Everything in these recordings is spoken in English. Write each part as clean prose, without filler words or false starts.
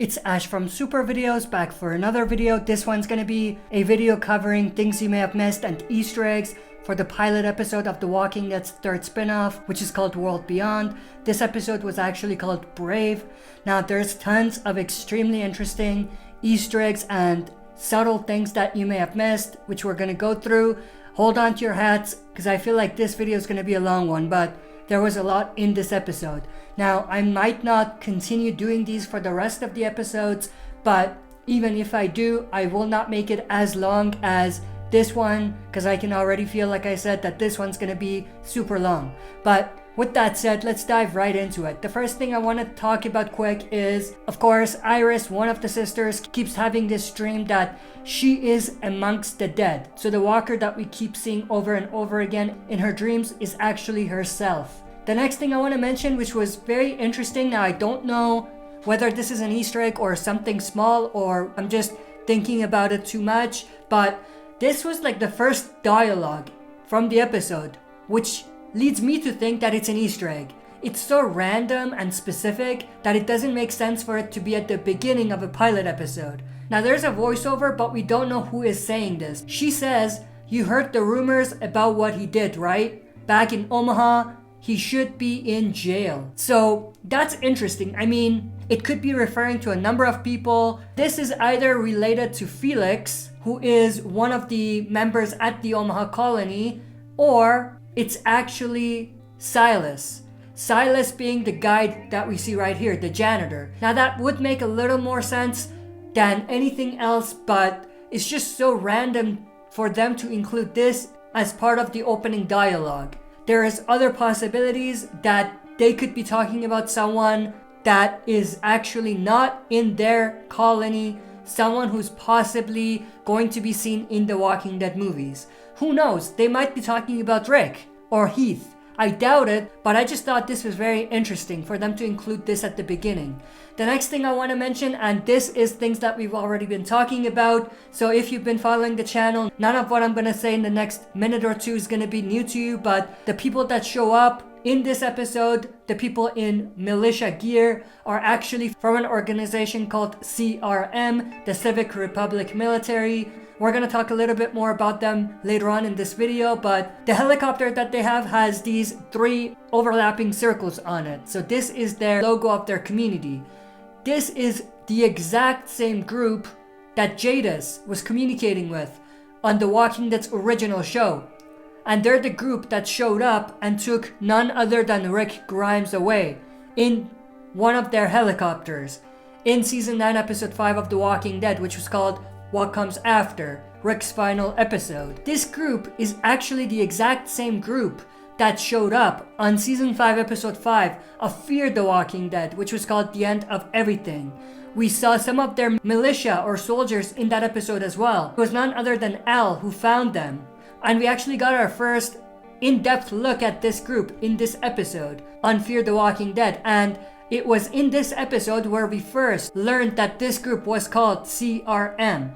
It's Ash from Super Videos back for another video. This one's gonna be a video covering things you may have missed and Easter eggs for the pilot episode of The Walking Dead's third spin-off, which is called World Beyond. This episode was actually called Brave. Now there's tons of extremely interesting Easter eggs and subtle things that you may have missed, which we're gonna go through. Hold on to your hats because I feel like this video is gonna be a long one, but there was a lot in this episode. Now, I might not continue doing these for the rest of the episodes, but even if I do, I will not make it as long as this one, because I can already feel, like I said, that this one's gonna be super long. But with that said, let's dive right into it. The first thing I want to talk about quick is, of course, Iris, one of the sisters, keeps having this dream that she is amongst the dead. So the walker that we keep seeing over and over again in her dreams is actually herself. The next thing I want to mention, which was very interesting, now I don't know whether this is an Easter egg or something small or I'm just thinking about it too much, but this was like the first dialogue from the episode, which leads me to think that it's an Easter egg. It's so random and specific that it doesn't make sense for it to be at the beginning of a pilot episode. Now there's a voiceover, but we don't know who is saying this. She says, "You heard the rumors about what he did, right? Back in Omaha, he should be in jail." So that's interesting. I mean, it could be referring to a number of people. This is either related to Felix, who is one of the members at the Omaha colony, or it's actually Silas. Silas being the guy that we see right here, the janitor. Now that would make a little more sense than anything else, but it's just so random for them to include this as part of the opening dialogue. There is other possibilities that they could be talking about someone that is actually not in their colony, someone who's possibly going to be seen in the Walking Dead movies. Who knows? They might be talking about Rick or Heath. I doubt it, but I just thought this was very interesting for them to include this at the beginning. The next thing I want to mention, and this is things that we've already been talking about, so if you've been following the channel, none of what I'm going to say in the next minute or two is going to be new to you, but the people that show up in this episode, the people in militia gear, are actually from an organization called CRM, the Civic Republic Military. We're going to talk a little bit more about them later on in this video, but the helicopter that they have has these 3 overlapping circles on it. So this is their logo of their community. This is the exact same group that Jadis was communicating with on The Walking Dead's original show. And they're the group that showed up and took none other than Rick Grimes away in one of their helicopters in Season 9, Episode 5 of The Walking Dead, which was called What Comes After, Rick's final episode. This group is actually the exact same group that showed up on Season 5, Episode 5 of Fear the Walking Dead, which was called The End of Everything. We saw some of their militia or soldiers in that episode as well. It was none other than Al who found them. And we actually got our first in-depth look at this group in this episode on Fear the Walking Dead. And it was in this episode where we first learned that this group was called CRM.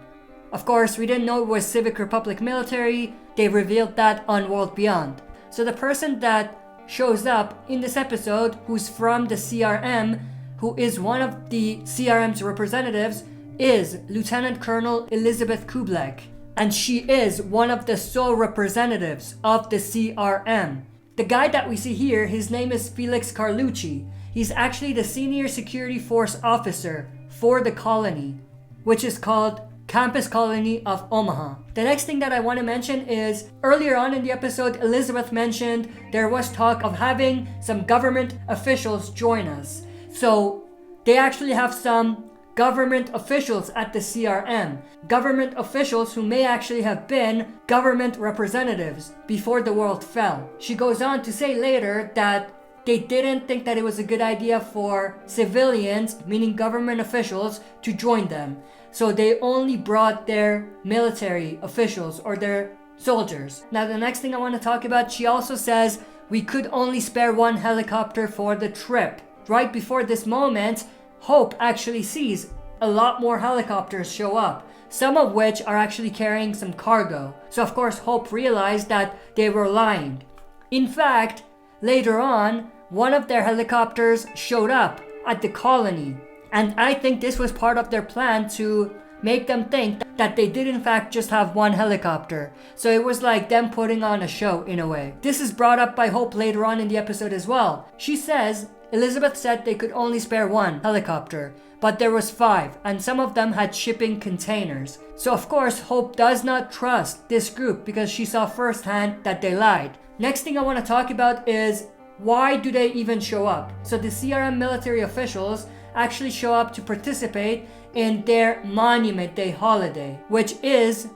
Of course, we didn't know it was Civic Republic Military. They revealed that on World Beyond. So the person that shows up in this episode, who's from the CRM, who is one of the CRM's representatives, is Lieutenant Colonel Elizabeth Kublek. And she is one of the sole representatives of the CRM. The guy that we see here, his name is Felix Carlucci. He's actually the Senior Security Force Officer for the colony, which is called Campus Colony of Omaha. The next thing that I want to mention is, earlier on in the episode, Elizabeth mentioned there was talk of having some government officials join us. So they actually have some government officials at the CRM. Government officials who may actually have been government representatives before the world fell. She goes on to say later that they didn't think that it was a good idea for civilians, meaning government officials, to join them. So they only brought their military officials or their soldiers. Now the next thing I want to talk about, she also says we could only spare 1 helicopter for the trip. Right before this moment, Hope actually sees a lot more helicopters show up, some of which are actually carrying some cargo. So of course Hope realized that they were lying. In fact, later on, one of their helicopters showed up at the colony And I think this was part of their plan to make them think that they did in fact just have one helicopter. So it was like them putting on a show in a way. This is brought up by Hope later on in the episode as well. She says Elizabeth said they could only spare one helicopter, but there was 5, and some of them had shipping containers. So of course Hope does not trust this group because she saw firsthand that they lied. Next thing I want to talk about is why do they even show up? So the CRM military officials actually show up to participate in their Monument Day holiday, which is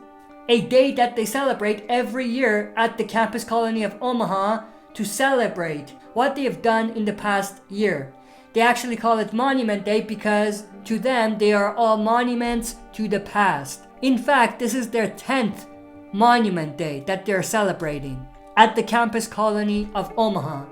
a day that they celebrate every year at the campus colony of Omaha to celebrate what they have done in the past year. They actually call it Monument Day because to them they are all monuments to the past. In fact, this is their 10th Monument Day that they're celebrating at the campus colony of Omaha.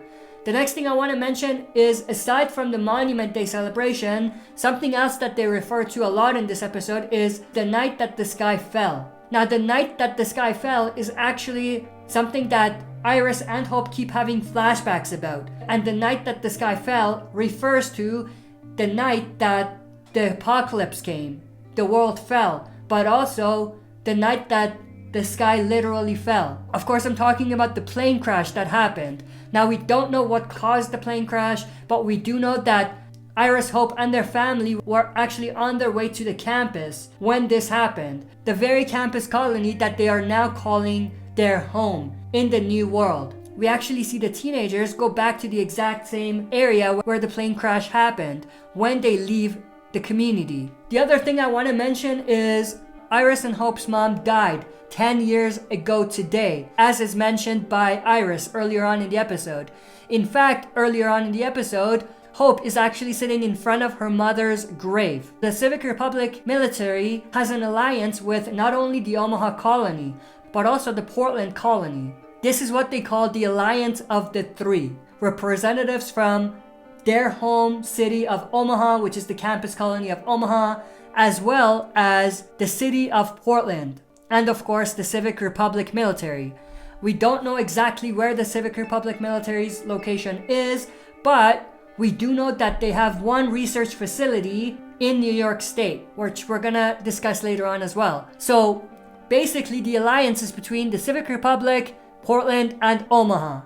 The next thing I want to mention is, aside from the Monument Day celebration, something else that they refer to a lot in this episode is the night that the sky fell. Now, the night that the sky fell is actually something that Iris and Hope keep having flashbacks about. And the night that the sky fell refers to the night that the apocalypse came, the world fell, but also the night that the sky literally fell. Of course, I'm talking about the plane crash that happened. Now, we don't know what caused the plane crash, but we do know that Iris, Hope, and their family were actually on their way to the campus when this happened. The very campus colony that they are now calling their home in the new world. We actually see the teenagers go back to the exact same area where the plane crash happened when they leave the community. The other thing I want to mention is Iris and Hope's mom died 10 years ago today, as is mentioned by Iris earlier on in the episode. In fact, earlier on in the episode, Hope is actually sitting in front of her mother's grave. The Civic Republic military has an alliance with not only the Omaha colony, but also the Portland colony. This is what they call the Alliance of the Three. Representatives from their home city of Omaha, which is the campus colony of Omaha, as well as the city of Portland, and of course the Civic Republic military. We don't know exactly where the Civic Republic military's location is, but we do know that they have one research facility in New York State, which we're gonna discuss later on as well. So basically the alliance is between the Civic Republic, Portland, and Omaha.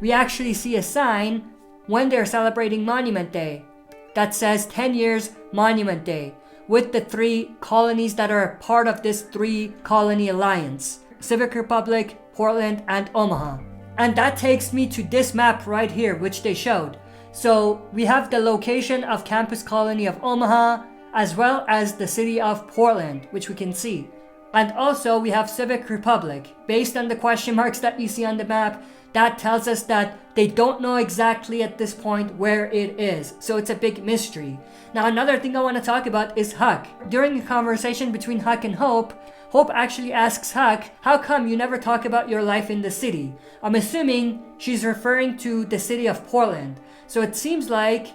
We actually see a sign when they're celebrating Monument Day that says 10 years Monument Day, with the 3 colonies that are part of this 3 colony alliance: Civic Republic, Portland, and Omaha. And that takes me to this map right here, which they showed. So we have the location of campus colony of Omaha, as well as the city of Portland, which we can see. And also we have Civic Republic. Based on the question marks that you see on the map, that tells us that they don't know exactly at this point where it is. So it's a big mystery. Now, another thing I want to talk about is Huck. During a conversation between Huck and Hope, Hope actually asks Huck, how come you never talk about your life in the city? I'm assuming she's referring to the city of Portland. So it seems like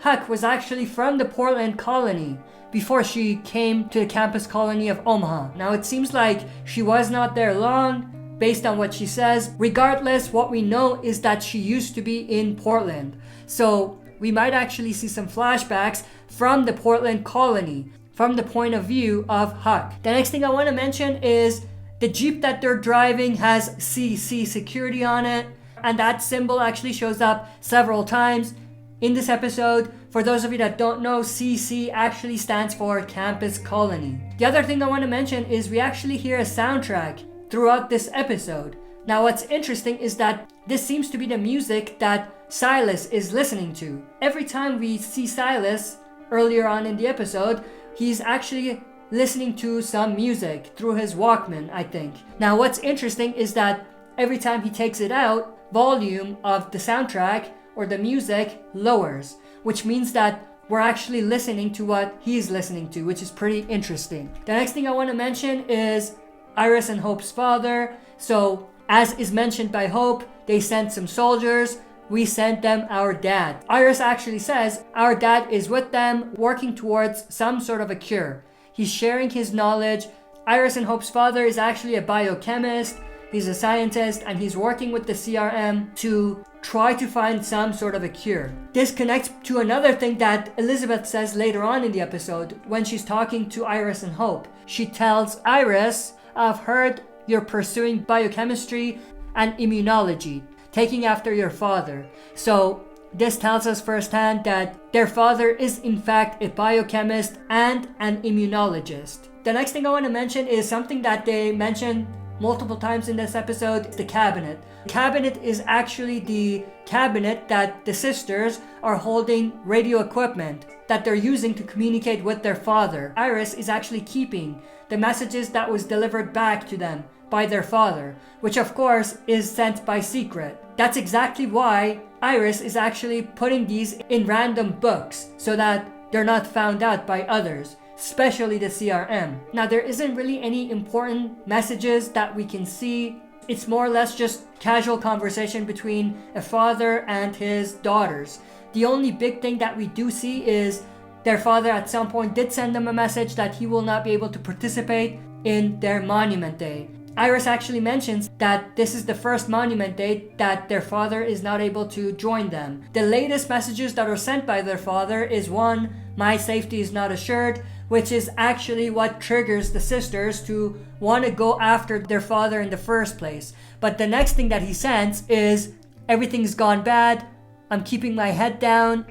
Huck was actually from the Portland colony before she came to the campus colony of Omaha. Now it seems like she was not there long, based on what she says. Regardless, what we know is that she used to be in Portland. So we might actually see some flashbacks from the Portland colony, from the point of view of Huck. The next thing I want to mention is the Jeep that they're driving has CC security on it, and that symbol actually shows up several times in this episode. For those of you that don't know, CC actually stands for Campus Colony. The other thing I want to mention is we actually hear a soundtrack throughout this episode. Now what's interesting is that this seems to be the music that Silas is listening to. Every time we see Silas earlier on in the episode, he's actually listening to some music through his Walkman, I think. Now what's interesting is that every time he takes it out, volume of the soundtrack or the music lowers, which means that we're actually listening to what he's listening to, which is pretty interesting. The next thing I want to mention is Iris and Hope's father. So as is mentioned by Hope, they sent some soldiers. We sent them our dad. Iris actually says our dad is with them, working towards some sort of a cure. He's sharing his knowledge. Iris and Hope's father is actually a biochemist. He's a scientist and he's working with the CRM to try to find some sort of a cure. This connects to another thing that Elizabeth says later on in the episode when she's talking to Iris and Hope. She tells Iris, "I've heard you're pursuing biochemistry and immunology, taking after your father." So this tells us firsthand that their father is in fact a biochemist and an immunologist. The next thing I want to mention is something that they mentioned multiple times in this episode, the cabinet. The cabinet is actually the cabinet that the sisters are holding radio equipment that they're using to communicate with their father. Iris is actually keeping the messages that was delivered back to them by their father, which of course is sent by secret. That's exactly why Iris is actually putting these in random books so that they're not found out by others, especially the CRM. Now, there isn't really any important messages that we can see. It's more or less just casual conversation between a father and his daughters. The only big thing that we do see is their father at some point did send them a message that he will not be able to participate in their Monument Day. Iris actually mentions that this is the first Monument Day that their father is not able to join them. The latest messages that are sent by their father is one, "My safety is not assured," which is actually what triggers the sisters to want to go after their father in the first place. But the next thing that he sends is, "Everything's gone bad. I'm keeping my head down.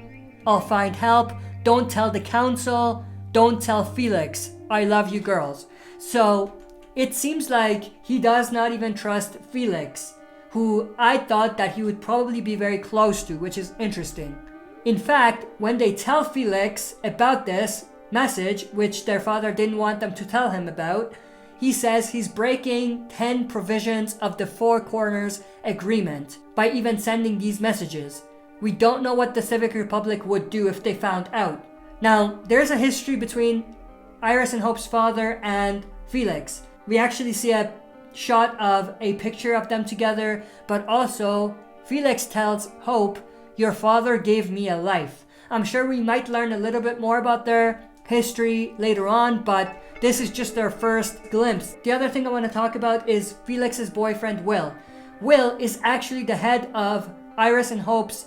I'll find help. Don't tell the council. Don't tell Felix. I love you girls." So it seems like he does not even trust Felix, who I thought that he would probably be very close to, which is interesting. In fact, when they tell Felix about this message, which their father didn't want them to tell him about, he says he's breaking 10 provisions of the Four Corners Agreement by even sending these messages. We don't know what the Civic Republic would do if they found out. Now, there's a history between Iris and Hope's father and Felix. We actually see a shot of a picture of them together, but also Felix tells Hope, "Your father gave me a life." I'm sure we might learn a little bit more about their history later on, but this is just their first glimpse. The other thing I want to talk about is Felix's boyfriend, Will. Will is actually the head of Iris and Hope's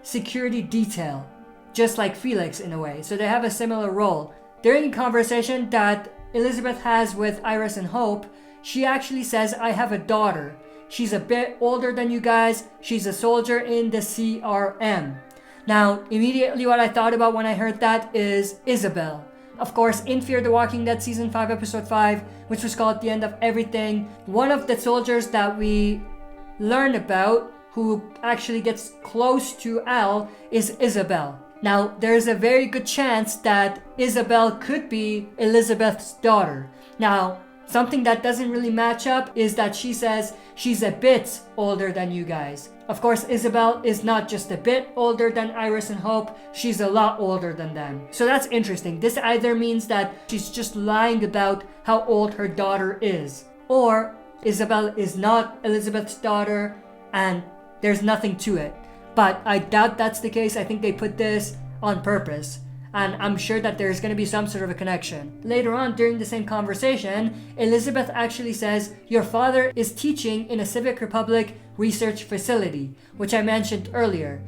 security detail, just like Felix in a way, so they have a similar role. During a conversation that Elizabeth has with Iris and Hope, she actually says, "I have a daughter. She's a bit older than you guys. She's a soldier in the CRM." Now, immediately what I thought about when I heard that is Isabel. Of course, in Fear the Walking Dead Season 5, Episode 5, which was called The End of Everything, one of the soldiers that we learn about who actually gets close to Al is Isabel. Now, there's a very good chance that Isabel could be Elizabeth's daughter. Now, something that doesn't really match up is that she says she's a bit older than you guys. Of course, Isabel is not just a bit older than Iris and Hope, she's a lot older than them. So that's interesting. This either means that she's just lying about how old her daughter is, or Isabel is not Elizabeth's daughter and there's nothing to it. But I doubt that's the case. I think they put this on purpose. And I'm sure that there's going to be some sort of a connection. Later on, during the same conversation, Elizabeth actually says, "Your father is teaching in a Civic Republic research facility," which I mentioned earlier.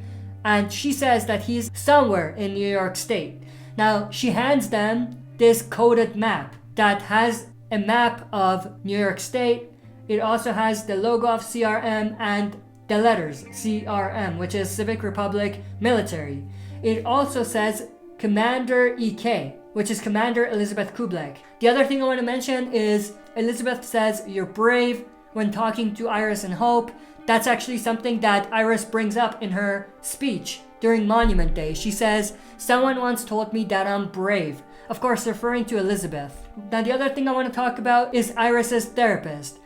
And she says that he's somewhere in New York State. Now, she hands them this coded map that has a map of New York State. It also has the logo of CRM and the letters CRM, which is Civic Republic Military. It also says Commander EK, which is Commander Elizabeth Kublek. The other thing I want to mention is Elizabeth says, "You're brave," when talking to Iris and Hope. That's actually something that Iris brings up in her speech during Monument Day. She says, "Someone once told me that I'm brave." Of course, referring to Elizabeth. Now, the other thing I want to talk about is Iris's therapist.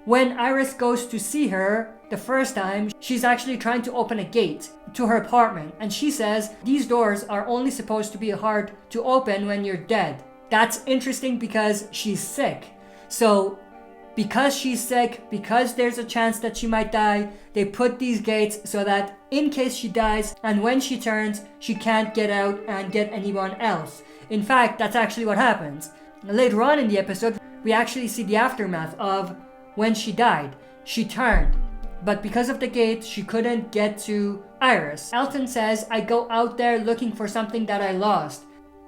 When Iris goes to see her the first time, she's actually trying to open a gate to her apartment, and she says these doors are only supposed to be hard to open when you're dead. That's interesting because she's sick. So because she's sick, because there's a chance that she might die, they put these gates so that in case she dies and when she turns, she can't get out and get anyone else. In fact, that's actually what happens. Later on in the episode, we actually see the aftermath of when she died. she turned. But because of the gate, she couldn't get to Iris. Elton says, I go out there looking for something that I lost.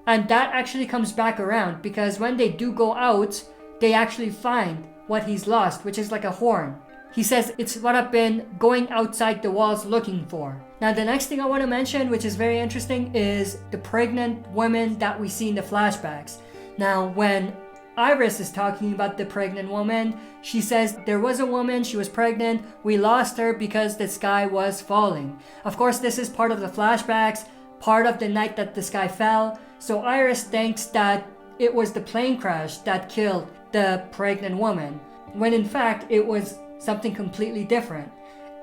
And that actually comes back around because when they do go out, they actually find what he's lost, which is like a horn. He says, it's what I've been going outside the walls looking for. Now, the next thing I want to mention, which is very interesting, is the pregnant woman that we see in the flashbacks. Now, when Iris is talking about the pregnant woman, she says there was a woman, she was pregnant, we lost her because the sky was falling. Of course, this is part of the flashbacks, part of the night that the sky fell. So Iris thinks that it was the plane crash that killed the pregnant woman, when in fact it was something completely different.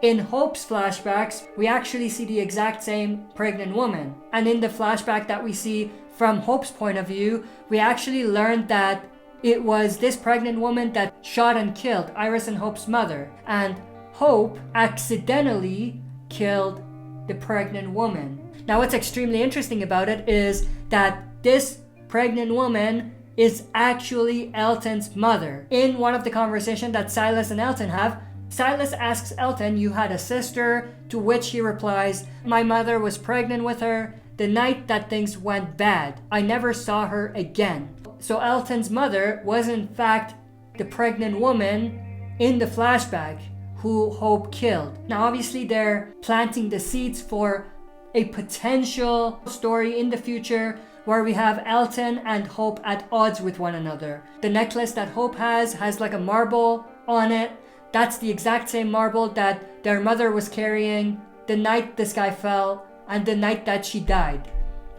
In Hope's flashbacks, we actually see the exact same pregnant woman. And in the flashback that we see from Hope's point of view, we actually learned that it was this pregnant woman that shot and killed Iris and Hope's mother. And Hope accidentally killed the pregnant woman. Now, what's extremely interesting about it is that this pregnant woman is actually Elton's mother. In one of the conversations that Silas and Elton have, Silas asks Elton, you had a sister, to which he replies, my mother was pregnant with her the night that things went bad. I never saw her again. So Elton's mother was in fact the pregnant woman in the flashback who Hope killed. Now obviously they're planting the seeds for a potential story in the future where we have Elton and Hope at odds with one another. The necklace that Hope has like a marble on it. That's the exact same marble that their mother was carrying the night the sky fell and the night that she died,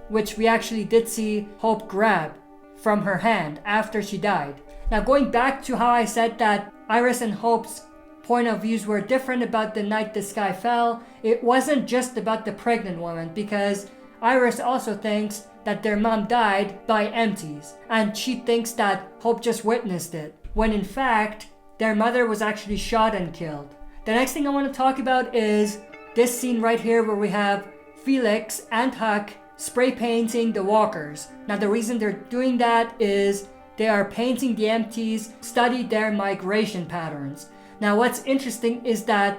which we actually did see Hope grab from her hand after she died. Now going back to how I said that Iris and Hope's point of views were different about the night the sky fell, it wasn't just about the pregnant woman, because Iris also thinks that their mom died by empties, and she thinks that Hope just witnessed it, when in fact their mother was actually shot and killed. The next thing I want to talk about is this scene right here where we have Felix and Huck spray painting the walkers. Now the reason they're doing that is they are painting the empties, study their migration patterns. Now what's interesting is that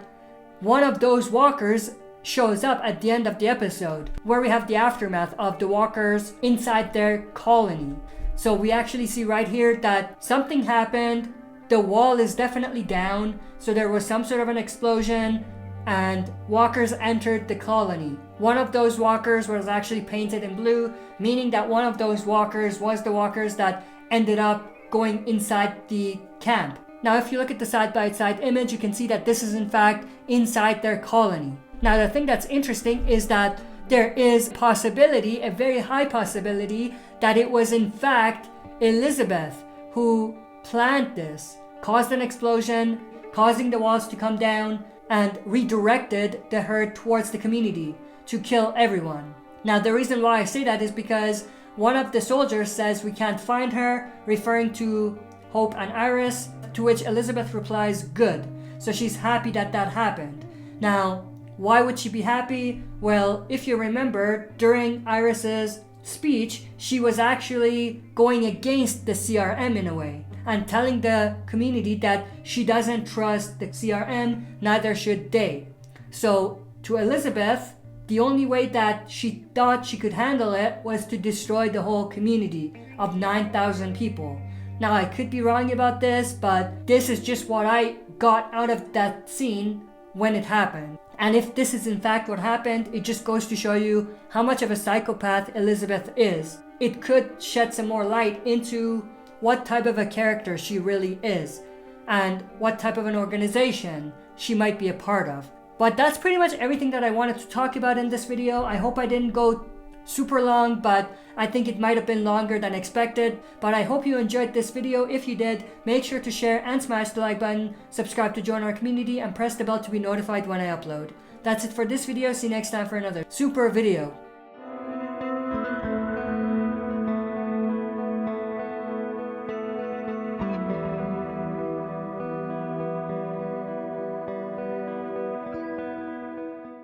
one of those walkers shows up at the end of the episode, where we have the aftermath of the walkers inside their colony. So we actually see right here that something happened, the wall is definitely down, so there was some sort of an explosion and walkers entered the colony. One of those walkers was actually painted in blue, meaning that one of those walkers was the walkers that ended up going inside the camp. Now if you look at the side-by-side image, you can see that this is in fact inside their colony. Now the thing that's interesting is that there is a possibility, a very high possibility, that it was in fact Elizabeth who planned this, caused an explosion, causing the walls to come down, and redirected the herd towards the community to kill everyone. Now the reason why I say that is because one of the soldiers says we can't find her, referring to Hope and Iris, to which Elizabeth replies, good. So she's happy that that happened. Now, why would she be happy? Well, if you remember, during Iris's speech, she was actually going against the CRM in a way and telling the community that she doesn't trust the CRM, neither should they. So to Elizabeth, the only way that she thought she could handle it was to destroy the whole community of 9,000 people. Now I could be wrong about this, but this is just what I got out of that scene when it happened. And if this is in fact what happened, it just goes to show you how much of a psychopath Elizabeth is. It could shed some more light into what type of a character she really is and what type of an organization she might be a part of. But that's pretty much everything that I wanted to talk about in this video. I hope I didn't go super long, but I think it might have been longer than expected. But I hope you enjoyed this video. If you did, make sure to share and smash the like button, subscribe to join our community, and press the bell to be notified when I upload. That's it for this video. See you next time for another super video.